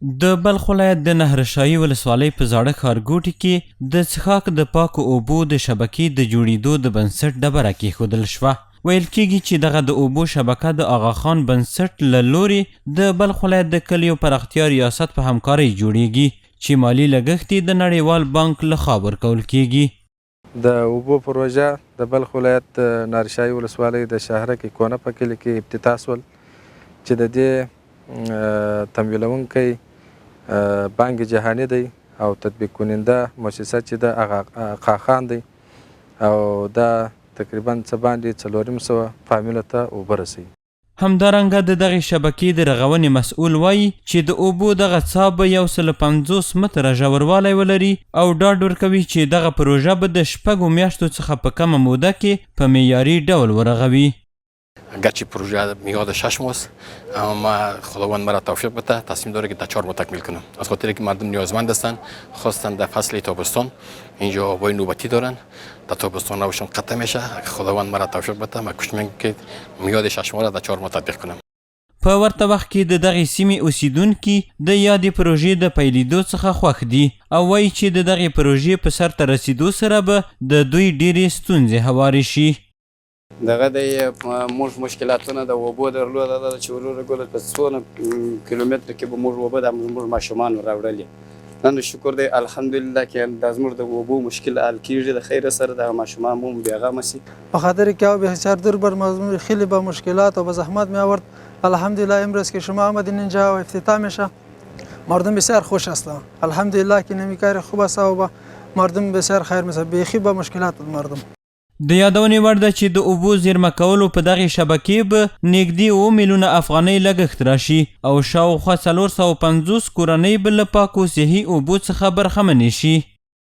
د بلخ ولایت د نهرشاهي ولسوالۍ په زاړه ښارګوټي کې د څښاک د پاکو اوبو د شبکې د جوړېدو د بنسټ ډبره کېښودل شوه. ویل کېږي چې دغه د اوبو شبکه د آغاخان بنسټ له لورې د بلخ ولایت د کلیو پراختیا ریاست په همکارۍ جوړېږي چې مالي لګښت یې د نړیوال بانک لخوا ورکول کېږي. د اوبو پروژه د بلخ ولایت د نهرشاهي ولسوالۍ د شهرک کونه په کلي کې افتتاح شول چې د دې تمویلونکی بانک جهاني دی او تطبیق کننده مؤسسه چې د آغاخان دی او دا تقریبا څه باندې 450 فامیلو ته اوبه رسوي. همدارنګه د دغې شبکې د رغونې مسؤل وایي چې د اوبو دغه څاه به 150 متره ژوروالی ولري او ډاډ ورکوي چې دغه پروژه به د 6 میاشتو څخه په کمه موده کې په معیاري ډول ورغوي. گرچه پروژه میاد 6 ماست اما خداوند مرا توفیق بده تصمیم داره که در 4 ماه تکمیل کنم از خاطر که مردم نیازمند هستن خواستن در فصل تابستان اینجا آبای نوبتی دارن در تابستان آبشون قطع میشه خداوند مرا توفیق بده من کوشش میکنم که میاد 6 ماه را در 4 ماه تطبیق کنم. په ورته وخت کې د دغې سیمې اوسیدونکي د یادې پروژې د پیلېدو څخه خوښ دي او وایي چې د دغې پروژې په سر ته رسیدو سره به د دوی ډېرې ستونزې هوارې شي. دغه د موږ مشکلاتونه د اوبو درلود چې ورغله په 100 کیلومتر کې به موږ اوبه د موږ ماشومان راوړلې نن شکر دی الحمدلله کې د زموږ د اوبو مشکل حل کیږي د خیر سره د ماشومان مو بیغمه سي به خاطر که بسیار دور بر مضمون خیلی با مشکلات و با زحمت می آورد. الحمدلله امروز که شما آمدین اینجا و افتتاح میشه مردم بسیار خوش هستند الحمدلله که نمیکار خوب است و مردم بسیار خیر میشه بیخی با مشکلات مردم. د یادونې وړ ده چې د اوبو زیرمه کولو په دغې شبکې به نږدې 7 میلیونه افغانۍ لګښت راشي او شاوخوا 450 کورنۍ به له پاکو صحي اوبو څخه برخمنې شي.